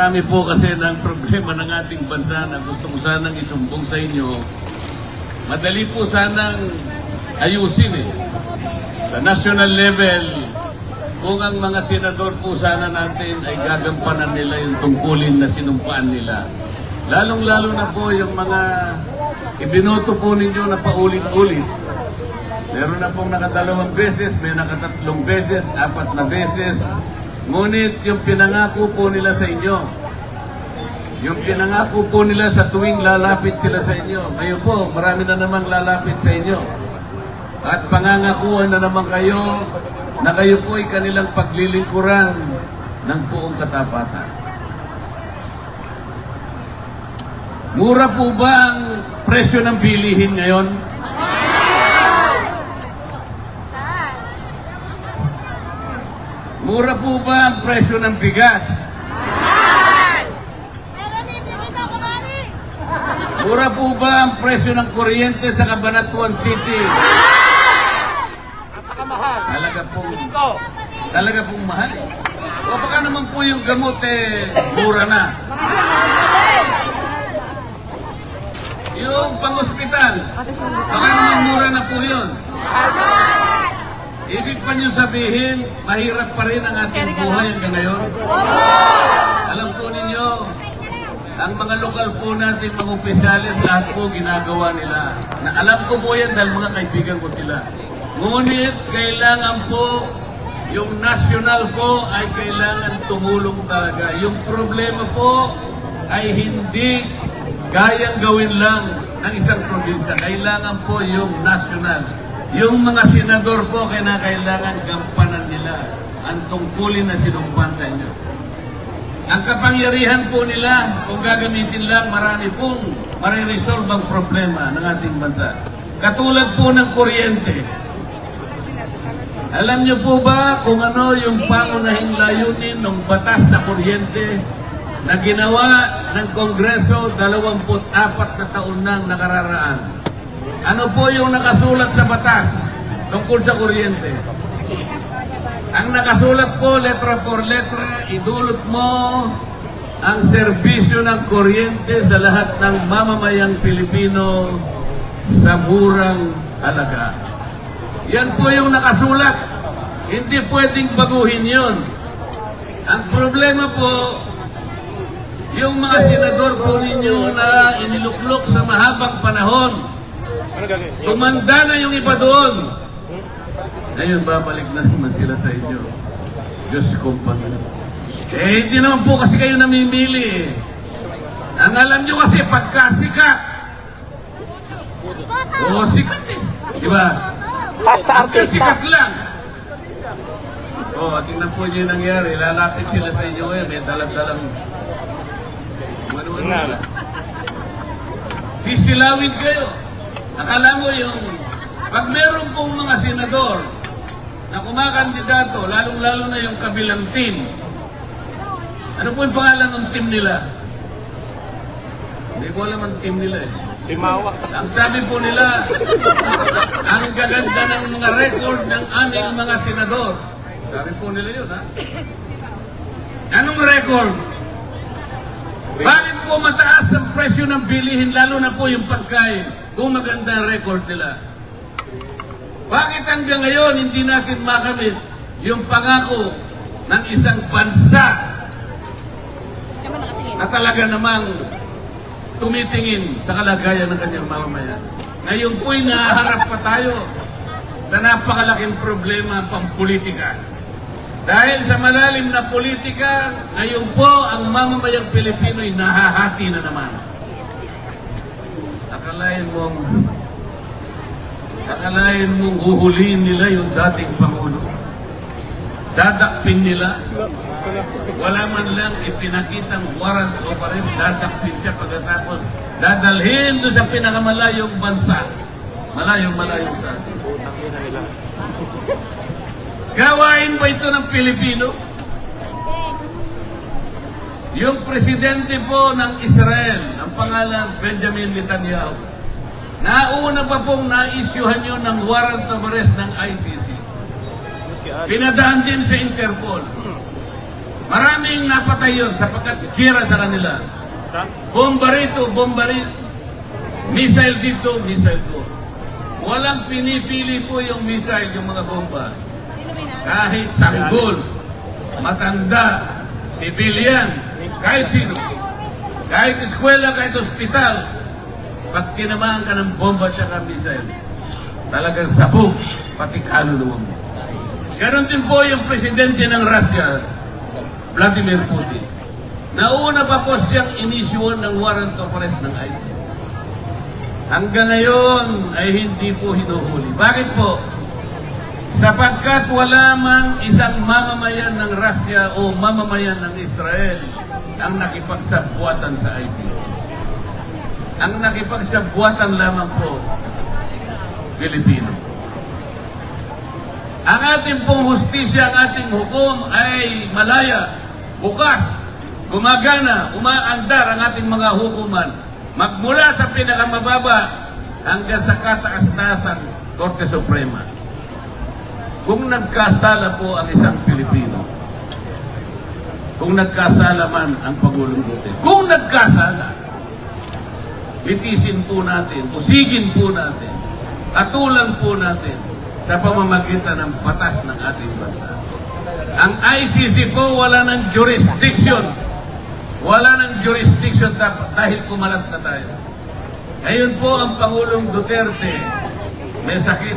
marami po kasi ng problema ng ating bansa na gusto ko sanang isumbong sa inyo. Madali po sanang ayusin sa national level kung ang mga senador po sana natin ay gagampanan nila yung tungkulin na sinumpaan nila. Lalong-lalo na po yung mga ibinoto po ninyo na paulit-ulit. Meron na pong nakadalawang beses, may nakatatlong beses, 4 na beses. Ngunit yung pinangako po nila sa inyo, yung pinangako po nila sa tuwing lalapit sila sa inyo, ngayon po, marami na namang lalapit sa inyo. At pangangakuan na naman kayo na kayo po ay kanilang paglilingkuran ng buong katapatan. Mura po ba ang presyo ng bilihin ngayon? Mura po ba ang presyo ng bigas? Mura po ba ang presyo ng kuryente sa Cabanatuan City? Talaga pong mahal. O baka naman po yung gamot mura na. Yung pang-hospital, baka naman mura na po yun. Ibig pa niyo sabihin, mahirap pa rin ang ating buhay hanggang ngayon? Alam po ninyo, ang mga lokal po natin, mga opisyalis, lahat po ginagawa nila. Na alam ko po yan dahil mga kaibigan ko sila. Ngunit kailangan po, yung national po ay kailangan tumulong talaga. Yung problema po ay hindi kayang gawin lang ng isang probinsya. Kailangan po yung national. Yung mga senador po, kailangan gampanan nila ang tungkulin na sinumpan sa inyo. Ang kapangyarihan po nila, kung gagamitin lang, marami pong mariresolve ang problema ng ating bansa. Katulad po ng kuryente. Alam niyo po ba kung ano yung pangunahing layunin ng batas sa kuryente na ginawa ng Kongreso 24 na taon nang nakararaan? Ano po yung nakasulat sa batas tungkol sa kuryente? Ang nakasulat po, letra por letra, idulot mo ang serbisyo ng kuryente sa lahat ng mamamayang Pilipino sa murang halaga. Yan po yung nakasulat. Hindi pwedeng baguhin yun. Ang problema po, yung mga senador po ninyo na iniluklok sa mahabang panahon, tumanda na yung iba doon. Ngayon, babalik na naman sila sa inyo. Diyos kong Panginoon. Hindi naman po kasi kayo namimili. Ang alam nyo kasi, pagkasikat. Sikat Diba? Pagkasikat lang. Tingnan po nyo yung nangyari. Lalapit sila sa inyo ngayon. May dalag-dalang ano. Sisilawin kayo. Akala mo yung, pag meron pong mga senador na kumakandidato, lalong-lalo na yung kabilang team, ano po yung pangalan ng team nila? Hindi ko alam ang team nila Limawa. Ang sabi po nila, ang gaganda ng mga record ng aming mga senador. Sabi po nila yun, ha? Anong record? Bakit po mataas ang presyo ng bilihin, lalo na po yung pagkain? Kung maganda ang record nila. Bakit hanggang ngayon hindi natin makamit yung pangako ng isang bansa na talaga namang tumitingin sa kalagayan ng kanyang mamamayan? Ngayon po'y naharap pa tayo sa napakalaking problema pang politika. Dahil sa malalim na politika, ngayon po ang mamamayang Pilipino'y nahahati na naman. Akalain mong huhulihin nila yung dating Pangulo. Dadakpin nila. Wala man lang ipinakitang warrant of arrest, dadakpin siya pagkatapos dadalhin doon sa pinakamalayong bansa. Malayong-malayo sa atin. Gawain ba ito ng Pilipino? Yung presidente po ng Israel, ang pangalan Benjamin Netanyahu, nauna pa pong na-issuehan yun ng warrant of arrest ng ICC. Pinadaan din sa Interpol. Maraming napatay yun sapagkat kira sa kanila. Bomba rito, missile dito, missile doon. Walang pinipili po yung missile, yung mga bomba. Kahit sanggol, matanda, civilian, kahit sino. Kahit eskwela, kahit ospital, pag tinamaan ka ng bomba at saka missile, talagang sabog, pati kaluluwa mo. Ganon din po yung presidente ng Russia, Vladimir Putin. Nauna pa po siyang inisyuan ng warrant of arrest ng ISIS. Hanggang ngayon ay hindi po hinuhuli. Bakit po? Sapagkat wala mang isang mamamayan ng Russia o mamamayan ng Israel ang nakipagsabwatan sa ISIS. Ang nakipagsabwatan lamang po, Pilipino. Ang ating pong hustisya, ang ating hukom ay malaya, bukas, gumagana, umaandar ang ating mga hukuman. Magmula sa pinakamababa hanggang sa kataas-taasang Korte Suprema. Kung nagkasala po ang isang Pilipino, kung nagkasala man ang Pangulong Duterte, kung nagkasala, litisin po natin, usigin po natin, atulan po natin sa pamamagitan ng batas ng ating bansa. Ang ICC po wala ng jurisdiction. Wala ng jurisdiction dahil kumalas na tayo. Ngayon po ang Pangulong Duterte may sakit.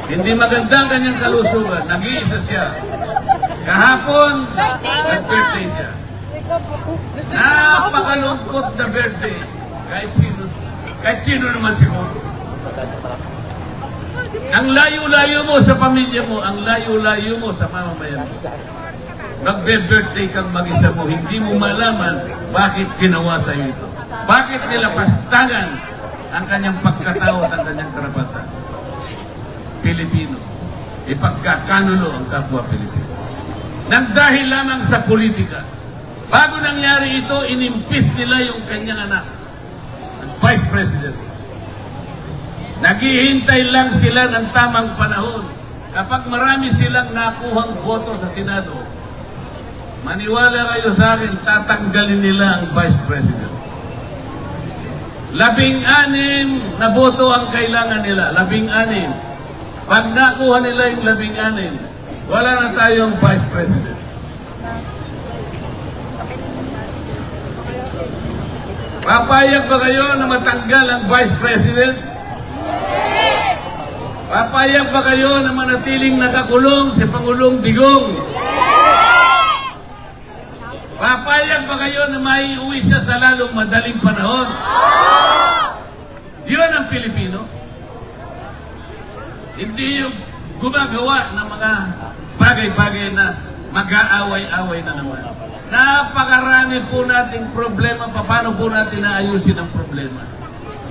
Hindi maganda ang kanyang kalusugan. Nag-iisa siya. Kahapon, nag-birthday siya. Napakalungkot na birthday. Kahit sino naman siguro. Ang layo-layo mo sa pamilya mo, ang layo-layo mo sa mamamayan mo. Magbe-birthday kang mag-isa mo, hindi mo malaman bakit ginawa sa iyo ito. Bakit nilapastangan ang kanyang pagkatao at ang kanyang karapatan. Pilipino. Ipagkakanulo ang kapwa Pilipino. Nang dahil lamang sa politika. Bago nangyari ito, inimpis nila yung kanyang anak, ang Vice President. Naghihintay lang sila ng tamang panahon. Kapag marami silang nakuhang boto sa Senado, maniwala kayo sa akin, tatanggalin nila ang Vice President. 16 na boto ang kailangan nila. 16. Pag nakuha nila yung 16, wala na tayong Vice President. Papayag ba kayo na matanggal ang Vice President? Papayag ba kayo na manatiling nakakulong si Pangulong Digong? Papayag ba kayo na maiuwi siya sa lalong madaling panahon? Yun ang Pilipino. Hindi yung gumagawa ng mga bagay-bagay na mag-aaway-away na naman. Napakarami po nating problema. Paano po natin naayusin ang problema?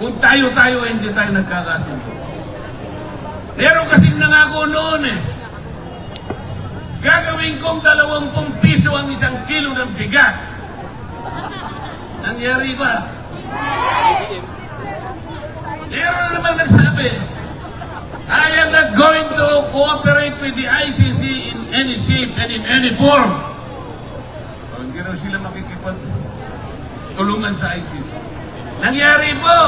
Kung tayo-tayo hindi tayo nagkakasundo. Meron kasing nangako noon gagawin kong 20 piso ang 1 kilo ng bigas. Nangyari ba? Meron naman nagsabi, I am not going to cooperate with the ICC in any shape and in any form. So, hindi raw sila makikipagtulungan sa ICC. Nangyari po.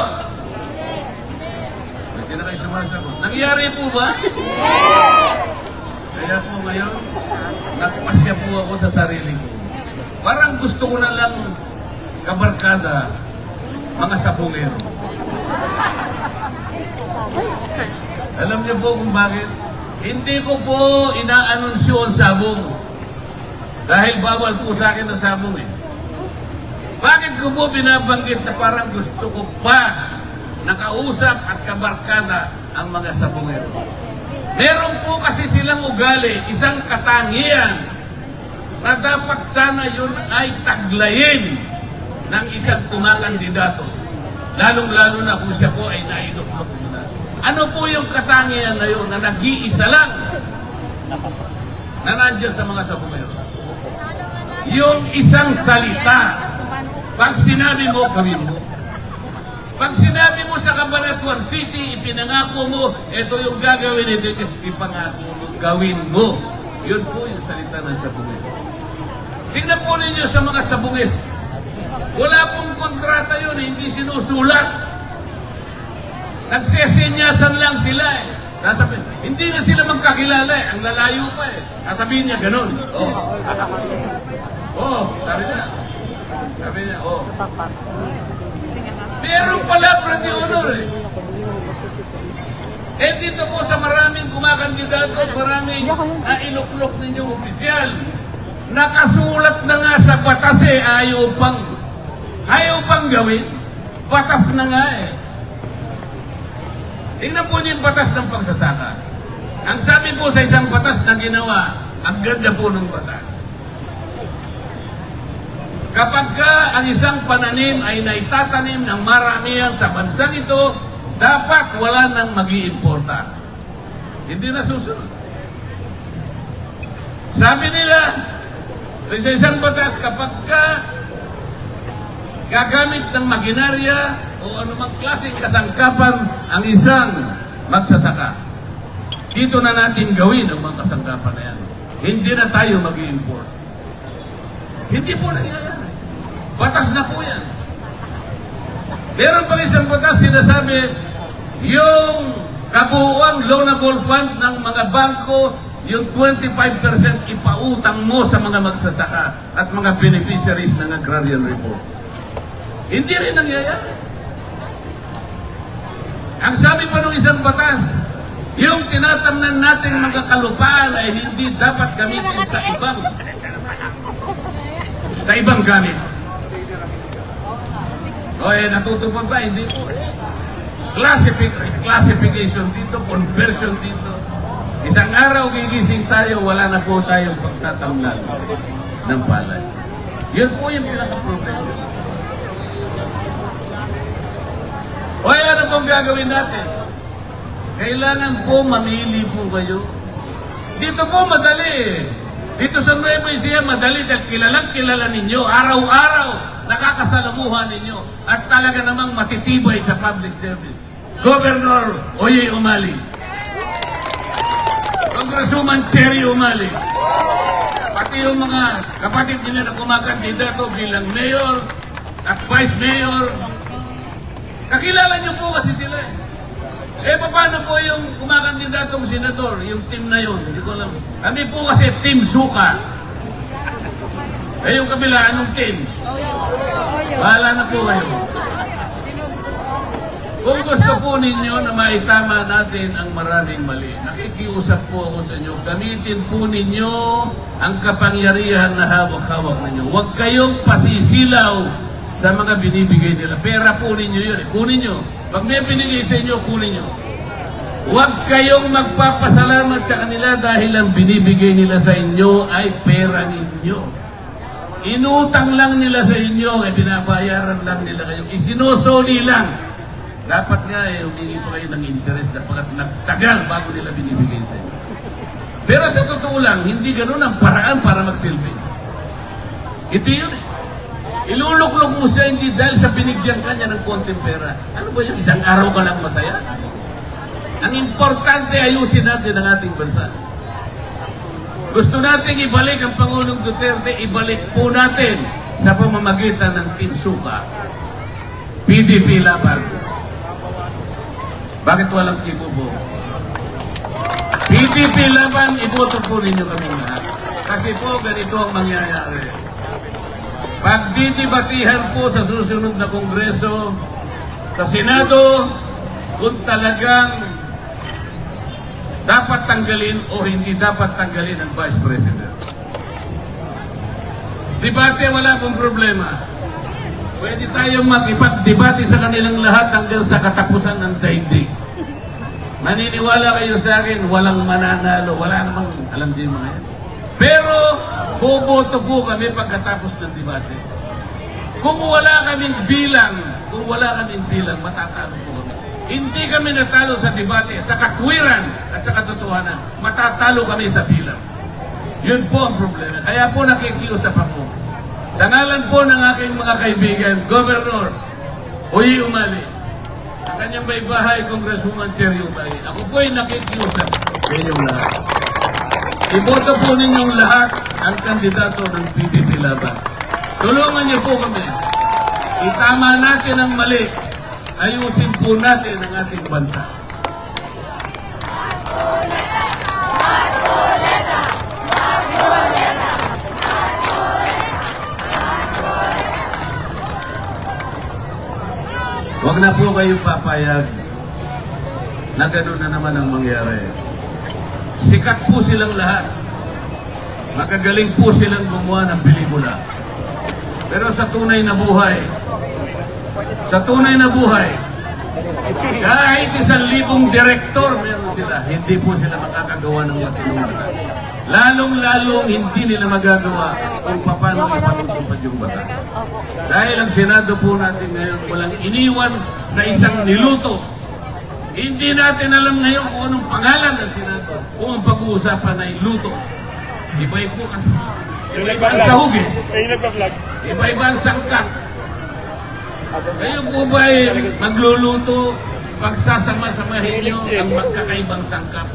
Hindi na kayo sumasagot. Nangyari po ba? Kaya po ngayon, nagpasya po ako sa sarili ko. Parang gusto ko na lang kabarkada, mga sabungero. Alam niyo po kung bakit? Hindi ko po inaanunsyo ang sabong. Dahil bawal po sa akin ang sabong eh. Bakit ko po binabanggit na parang gusto ko pa nakausap at kabarkada ang mga sabongero? Meron po kasi silang ugali, isang katangian na dapat sana yun ay taglayin ng isang kumakandidato. Lalong-lalo na kung siya po ay nainuklok na. Ano po yung katangian na yun na nag-iisa lang na nandiyan sa mga sabongero? Yung isang salita. Pag sinabi mo, gawin mo. Pag sinabi mo sa Cabanatuan City, ipinangako mo, ito yung gagawin, ito yung ipangako mo, gawin mo. Yun po yung salita ng sabongero. Tingnan po ninyo sa mga sabungit. Wala pong kontrata yun, hindi sinusulat. Nagsesenyasan lang sila eh. Sasabihin, hindi nga sila magkakilala eh. Ang lalayo pa eh. Sasabihin niya ganun. Sabi niya. Sabi niya, Meron pala Prati Honor eh. Eh dito po sa maraming kumakandidato at maraming nailuklok ninyong opisyal. Nakasulat na nga sa batas eh, ayaw pang gawin. Batas na nga eh. Tingnan po niyo yung batas ng pagsasaka. Ang sabi po sa isang batas na ginawa, ang ganda po ng batas. Kapag ang isang pananim ay naitatanim ng maramihan sa bansang ito, dapat wala nang mag-iimporta. Hindi na susunod. Sabi nila, sa isang batas, kapag gagamit ng makinarya o anumang klaseng kasangkapan ang isang magsasaka, dito na natin gawin ang mga kasangkapan na yan. Hindi na tayo mag-i-import. Hindi po nangyayari. Batas na po yan. Meron pang isang batas sinasabi, yung kabuuang loanable fund ng mga bangko, yung 25% ipautang mo sa mga magsasaka at mga beneficiaries ng agrarian reform. Hindi rin nangyayari. Ang sabi pa ng isang batas, yung tinatamnan nating mga kalupaan ay hindi dapat gamitin sa ibang gamit. Natutupag ba? Hindi po. Classification dito, conversion dito. Isang araw gigising tayo, wala na po tayong pagtatamnan ng palay. Yun po yung pinaka-problema. Ano pong gagawin natin? Kailangan po mamili po kayo. Dito po madali eh. Dito sa Nueva Ecija, madali dahil kilalang-kilala ninyo, araw-araw nakakasalamuhan ninyo at talaga namang matitibay sa public service. Governor Oyey Umali, Congresswoman Cherry Umali, pati yung mga kapatid nila na kumakandidato bilang mayor at vice mayor, kakilala nyo po kasi sila eh. Paano po yung kumakandidatong senador, yung team na yun? Hindi ko alam. Kami po kasi Team Suka. Yung kabila, anong team? Bahala na po kayo. Kung gusto po ninyo na maitama natin ang maraming mali, nakikiusap po ako sa inyo, gamitin po ninyo ang kapangyarihan na hawak-hawak ninyo. Huwag kayong pasisilaw sa mga binibigay nila. Pera po ninyo yun. Kunin nyo. Pag may binigay sa inyo, kunin nyo. Huwag kayong magpapasalamat sa kanila dahil ang binibigay nila sa inyo ay pera ninyo. Inutang lang nila sa inyo, binabayaran lang nila kayo. Isinusuli lang. Dapat nga humingi pa kayo ng interest dapat nagtagal bago nila binibigay sa inyo. Pero sa totoo lang, hindi ganun ang paraan para magsilbi. Ito yun eh. Iluluklog mo siya hindi dahil sa binigyan kanya ng konting pera. Ano ba yung isang araw ka lang masaya? Ang importante, ayusin natin ang ating bansa. Gusto natin ibalik ang Pangulong Duterte, ibalik po natin sa pamamagitan ng Team Suka. PDP laban. Bakit walang kibubo? PDP laban, iboto po ninyo kami lahat. Kasi po, ganito ang mangyayari. Pagdidibatihan po sa susunod na Kongreso, sa Senado, kung talagang dapat tanggalin o hindi dapat tanggalin ang Vice President. Debate, wala pong problema. Pwede tayong makipag-debate sa kanilang lahat hanggang sa katapusan ng daigdig. Maniniwala kayo sa akin, walang mananalo, wala namang alam din mga yan. Pero, boboto po kami pagkatapos ng debate. Kung wala kaming bilang, matatalo po kami. Hindi kami natalo sa debate, sa katwiran at sa katotohanan. Matatalo kami sa bilang. Yun po ang problema. Kaya po nakikiusap ako. Sa ngalan po ng aking mga kaibigan, Governor Oyey Umali, sa kanyang may bahay, Congresswoman Cherry Umali, ako po'y nakikiusap sa inyong lahat. Iboto po ninyong lahat ang kandidato ng PDP Laban. Tulungan niyo po kami. Itama natin ang mali. Ayusin po natin ang ating bansa. Huwag na po kayo papayag na gano'n na naman ang mangyari. Sikat po silang lahat. Magagaling po silang gumawa ng pelikula. Pero sa tunay na buhay, kahit 1,000 direktor meron sila, hindi po sila makakagawa ng matulungan. Lalong-lalong hindi nila magagawa kung paano ipatutupad yung batas. Dahil ang Senado po natin ngayon walang iniwan sa isang niluto. Hindi natin alam ngayon kung anong pangalan ng Senado kung ang pag-uusapan ay luto. Iba-iba po kasi. Iba-iba ang sahog eh. Iba-iba ang sangkap. Kayo po ba ay magluluto, pagsasama-samahin nyo ang magkakaibang sangkap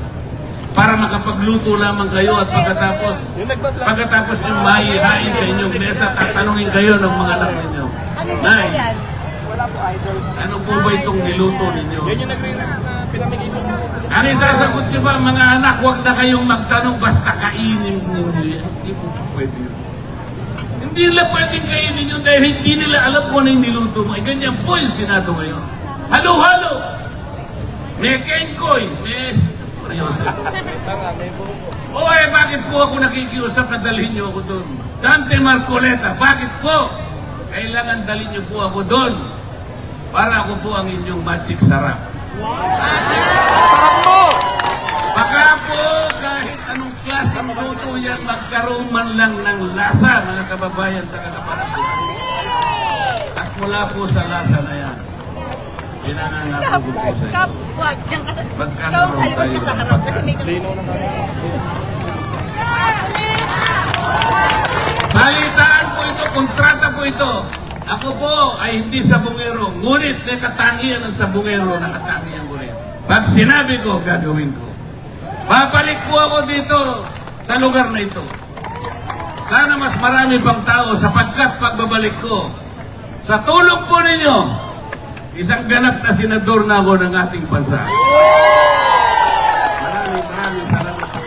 para makapagluto lamang kayo at pagkatapos nyo mahihain sa inyong mesa, tatanungin kayo ng mga anak ninyo. Nay, ano po ba itong niluto ninyo? Ang isasagot nyo ba, mga anak, huwag na kayong magtanong, basta kainin ninyo yan. Hindi po pwede yun. Hindi nila pwedeng kainin yun dahil hindi nila alam kung ano yung niluto mo. Ganyan po yung Senado ngayon. Halo-halo! May kengkoy, may... bakit po ako nakikiusap na dalhin niyo ako doon? Dante Marcoleta, bakit po? Kailangan dalhin niyo po ako doon para ako po ang inyong magic sarap. Sarap mo! Baka po kahit anong klaseng luto yan magkaroon man lang ng lasa, mga kababayan, taga-kapatid. At mula po sa lasa na yan, pinanangako ko po sa inyo. Magkakaroon tayo ng salitaan po ito, kontrata po ito. Ako po ay hindi sabungero, ngunit may katangian ng sabungero, nakatangian ko rin. Pag sinabi ko, gagawin ko. Babalik po ako dito sa lugar na ito. Sana mas marami pang tao sapagkat pagbabalik ko, sa tulong po ninyo, isang ganap na senador na ako ng ating bansa. Maraming salamat po.